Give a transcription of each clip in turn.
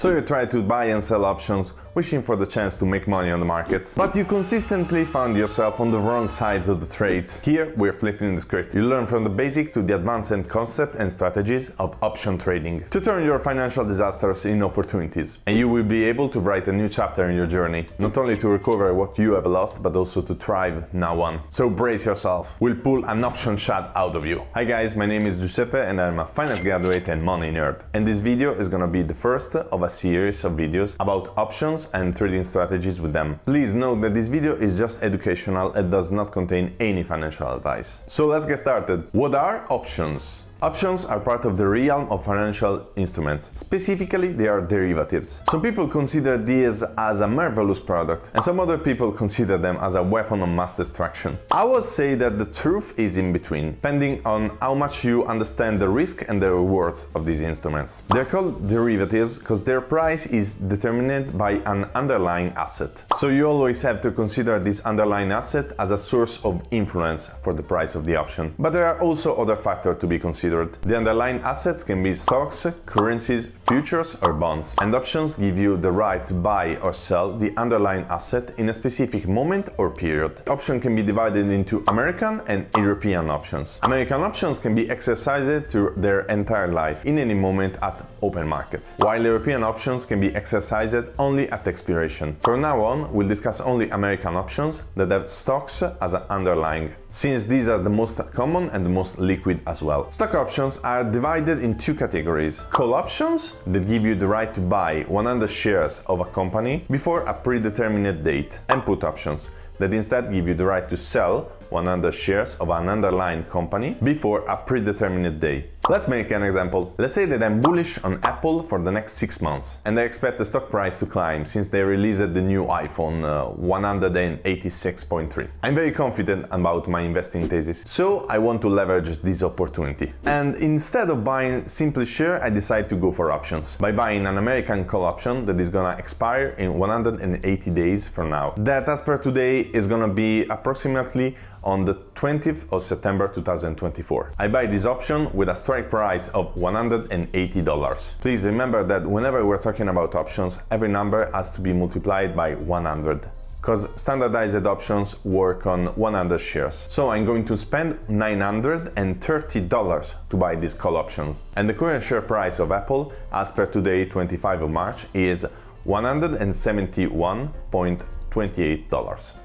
So you try to buy and sell options, wishing for the chance to make money on the markets, but you consistently found yourself on the wrong sides of the trades. Here we're flipping the script. You learn from the basic to the advanced concept and strategies of option trading to turn your financial disasters in opportunities. And you will be able to write a new chapter in your journey, not only to recover what you have lost, but also to thrive now on. So brace yourself. We'll pull an option shot out of you. Hi guys, my name is Giuseppe and I'm a finance graduate and money nerd. And this video is gonna be the first of a series of videos about options and trading strategies with them. Please note that this video is just educational and does not contain any financial advice. So let's get started. What are options? Options are part of the realm of financial instruments. Specifically, they are derivatives. Some people consider these as a marvelous product, and some other people consider them as a weapon of mass destruction. I would say that the truth is in between, depending on how much you understand the risk and the rewards of these instruments. They're called derivatives because their price is determined by an underlying asset. So you always have to consider this underlying asset as a source of influence for the price of the option. But there are also other factors to be considered. The underlying assets can be stocks, currencies, futures or bonds, and options give you the right to buy or sell the underlying asset in a specific moment or period. Option can be divided into American and European options. American options can be exercised through their entire life in any moment at open market, while European options can be exercised only at expiration. From now on, we'll discuss only American options that have stocks as an underlying, since these are the most common and the most liquid as well. Stock options are divided in two categories: call options that give you the right to buy 100 shares of a company before a predetermined date, and put options that instead give you the right to sell 100 shares of an underlying company before a predetermined day. Let's make an example. Let's say that I'm bullish on Apple for the next 6 months and I expect the stock price to climb since they released the new iPhone 186.3. I'm very confident about my investing thesis, so I want to leverage this opportunity. And instead of buying simply share, I decide to go for options by buying an American call option that is gonna expire in 180 days from now. That, as per today, is gonna be approximately on the 20th of September 2024. I buy this option with a strike price of $180. Please remember that whenever we're talking about options, every number has to be multiplied by 100. Because standardized options work on 100 shares. So I'm going to spend $930 to buy these call options. And the current share price of Apple, as per today, 25 of March, is $171.28.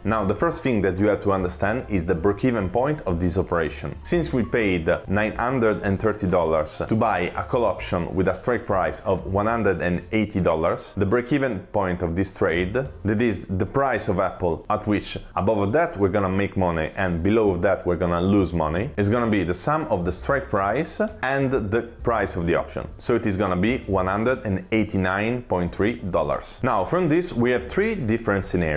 Now, the first thing that you have to understand is the break-even point of this operation. Since we paid $930 to buy a call option with a strike price of $180, the break-even point of this trade, that is the price of Apple at which above that we're gonna make money and below that we're gonna lose money, is gonna be the sum of the strike price and the price of the option. So it is gonna be $189.3. Now, from this we have three different scenarios.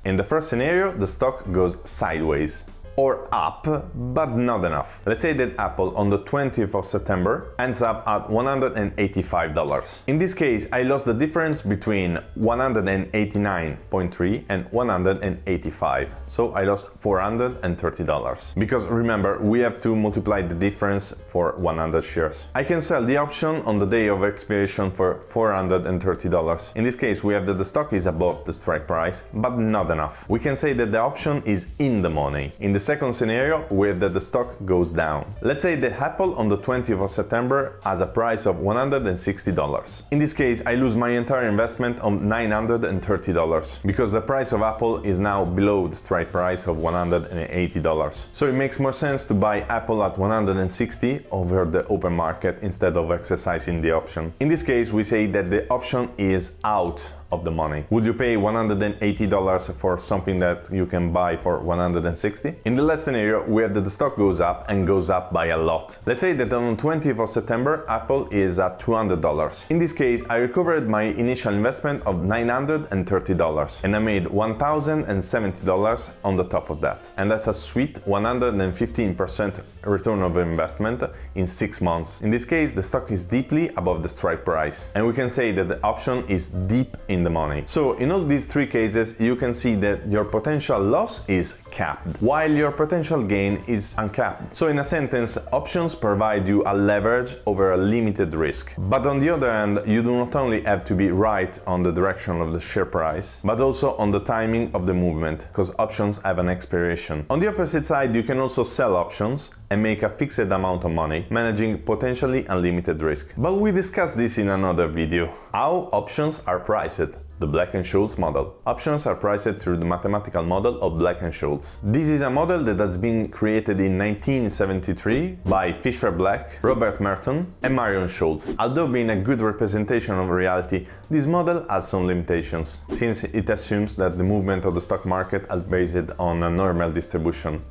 In the first scenario, the stock goes sideways or up, but not enough. Let's say that Apple on the 20th of September ends up at $185. In this case, I lost the difference between 189.3 and 185. So I lost $430. Because remember, we have to multiply the difference for 100 shares. I can sell the option on the day of expiration for $430. In this case, we have that the stock is above the strike price, but not enough. We can say that the option is in the money. In the second scenario, we have that the stock goes down. Let's say that Apple on the 20th of September has a price of $160. In this case, I lose my entire investment of $930 because the price of Apple is now below the strike price of $180. So it makes more sense to buy Apple at $160 over the open market instead of exercising the option. In this case, we say that the option is out of the money. Would you pay $180 for something that you can buy for $160? In the last scenario, we have that the stock goes up and goes up by a lot. Let's say that on the 20th of September, Apple is at $200. In this case, I recovered my initial investment of $930 and I made $1,070 on the top of that. And that's a sweet 115% return of investment in 6 months. In this case, the stock is deeply above the strike price. And we can say that the option is deep in in the money. So in all these three cases, you can see that your potential loss is capped, while your potential gain is uncapped. So in a sentence, options provide you a leverage over a limited risk. But on the other hand, you do not only have to be right on the direction of the share price, but also on the timing of the movement, because options have an expiration. On the opposite side, you can also sell options and make a fixed amount of money, managing potentially unlimited risk. But we discussed this in another video. How options are priced. The Black&Scholes model. Options are priced through the mathematical model of Black&Scholes. This is a model that has been created in 1973 by Fisher Black, Robert Merton, and Marion Scholes. Although being a good representation of reality, this model has some limitations, since it assumes that the movement of the stock market is based on a normal distribution.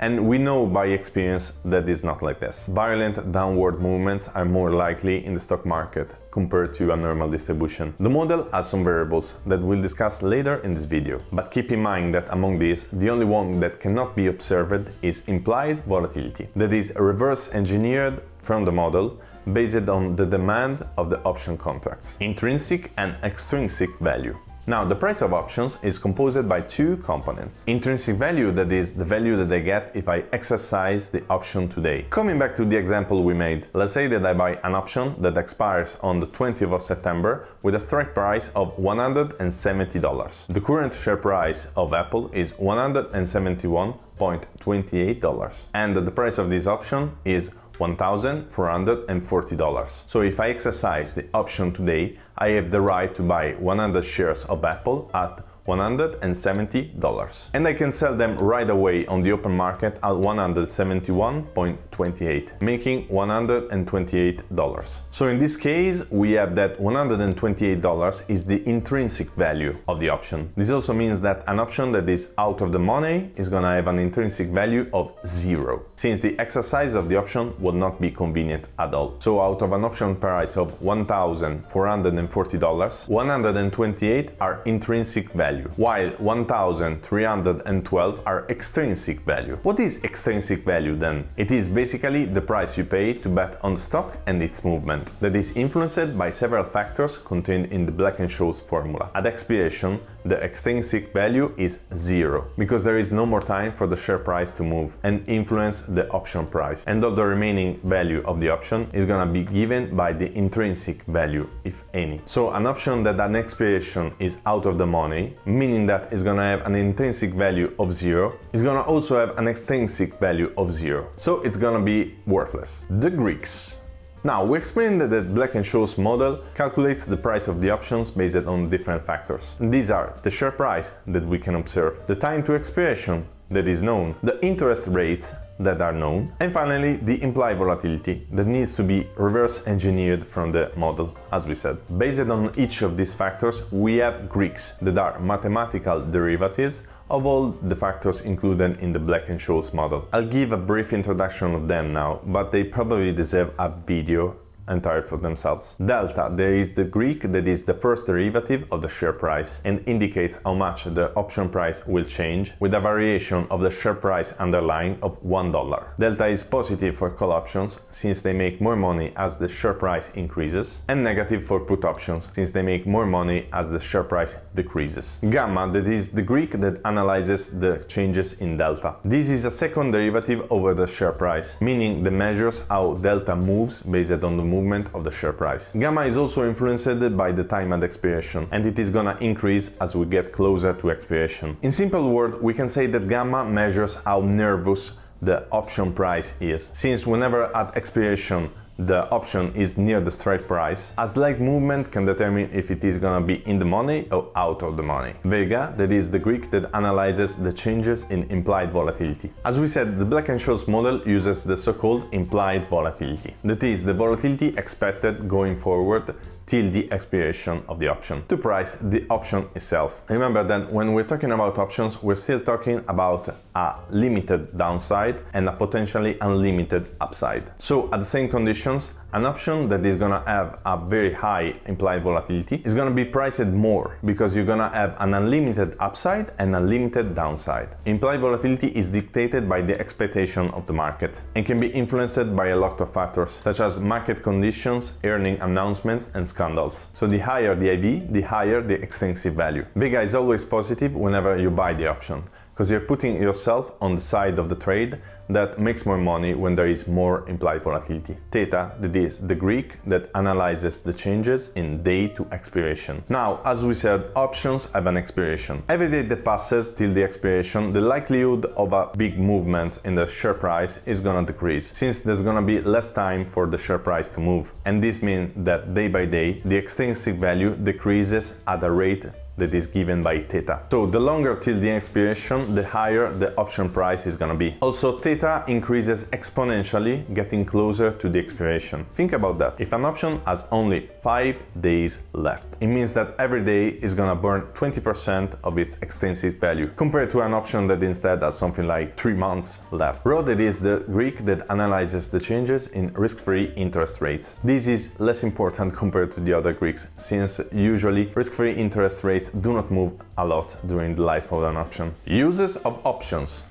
And we know by experience that it's not like this. Violent downward movements are more likely in the stock market compared to a normal distribution. The model has some variables that we'll discuss later in this video. But keep in mind that among these, the only one that cannot be observed is implied volatility, that is reverse engineered from the model based on the demand of the option contracts, intrinsic and extrinsic value. Now, the price of options is composed by two components. Intrinsic value, that is the value that I get if I exercise the option today. Coming back to the example we made, let's say that I buy an option that expires on the 20th of September with a strike price of $170. The current share price of Apple is $171.28, and the price of this option is $1,440. So if I exercise the option today, I have the right to buy 100 shares of Apple at $170, and I can sell them right away on the open market at $171.28, making $128. So in this case, we have that $128 is the intrinsic value of the option. This also means that an option that is out of the money is gonna have an intrinsic value of 0, since the exercise of the option would not be convenient at all. So out of an option price of $1,440, 128 are intrinsic value, while 1,312 are extrinsic value. What is extrinsic value then? It is basically the price you pay to bet on the stock and its movement, that is influenced by several factors contained in the Black&Scholes formula. At expiration, the extrinsic value is 0, because there is no more time for the share price to move and influence the option price, and all the remaining value of the option is gonna be given by the intrinsic value, if any. So an option that at expiration is out of the money, meaning that it's gonna have an intrinsic value of 0, is gonna also have an extrinsic value of 0. So it's gonna be worthless. The Greeks. Now, we explained that the Black&Scholes model calculates the price of the options based on different factors. These are the share price that we can observe, the time to expiration that is known, the interest rates that are known, and finally the implied volatility that needs to be reverse engineered from the model, as we said. Based on each of these factors, we have Greeks that are mathematical derivatives of all the factors included in the Black&Scholes model. I'll give a brief introduction of them now, but they probably deserve a video entirely for themselves. Delta, there is the Greek that is the first derivative of the share price and indicates how much the option price will change with a variation of the share price underlying of $1. Delta is positive for call options since they make more money as the share price increases, and negative for put options since they make more money as the share price decreases. Gamma, that is the Greek that analyzes the changes in delta. This is a second derivative over the share price, meaning the measures how delta moves based on the movement of the share price. Gamma is also influenced by the time at expiration, and it is gonna increase as we get closer to expiration. In simple words, we can say that gamma measures how nervous the option price is, since whenever at expiration the option is near the strike price, a slight movement can determine if it is gonna be in the money or out of the money. Vega, that is the Greek that analyzes the changes in implied volatility. As we said, the Black&Scholes model uses the so-called implied volatility, that is the volatility expected going forward till the expiration of the option, to price the option itself. Remember that when we're talking about options, we're still talking about a limited downside and a potentially unlimited upside. So at the same conditions, An option that is gonna have a very high implied volatility is gonna be priced more because you're gonna have an unlimited upside and unlimited downside. Implied volatility is dictated by the expectation of the market and can be influenced by a lot of factors, such as market conditions, earning announcements, and scandals. So the higher the IV, the higher the extrinsic value. Beta is always positive whenever you buy the option, because you're putting yourself on the side of the trade that makes more money when there is more implied volatility. Theta, that is the Greek that analyzes the changes in day to expiration. Now, as we said, options have an expiration. Every day that passes till the expiration, the likelihood of a big movement in the share price is gonna decrease, since there's gonna be less time for the share price to move. And this means that day by day, the extrinsic value decreases at a rate that is given by theta. So the longer till the expiration, the higher the option price is gonna be. Also, theta increases exponentially getting closer to the expiration. Think about that. If an option has only 5 days left, it means that every day is gonna burn 20% of its extrinsic value, compared to an option that instead has something like 3 months left. Rho, that is the Greek that analyzes the changes in risk-free interest rates. This is less important compared to the other Greeks, since usually risk-free interest rates do not move a lot during the life of an option. Uses of options.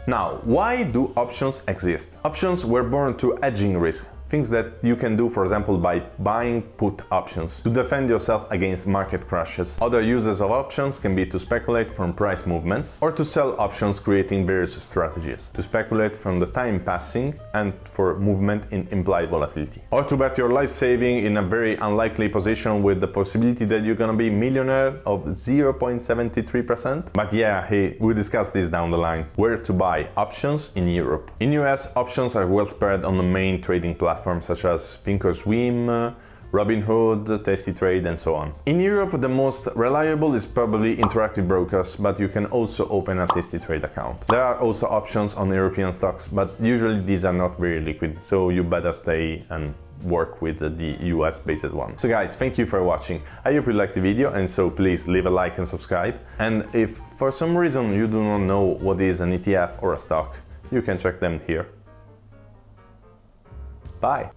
Now, why do options exist? Options were born to hedging risk. Things that you can do, for example, by buying put options to defend yourself against market crashes. Other uses of options can be to speculate from price movements or to sell options, creating various strategies, to speculate from the time passing and for movement in implied volatility, or to bet your life saving in a very unlikely position with the possibility that you're gonna be millionaire of 0.73%. But yeah, hey, we'll discuss this down the line. Where to buy options in Europe. In US, options are well spread on the main trading platforms such as Thinkorswim, Robinhood, tastytrade, and so on. In Europe, the most reliable is probably Interactive Brokers, but you can also open a tastytrade account. There are also options on European stocks, but usually these are not very liquid, so you better stay and work with the US-based one. So guys, thank you for watching. I hope you liked the video, and so please leave a like and subscribe. And if for some reason you do not know what is an ETF or a stock, you can check them here. Bye!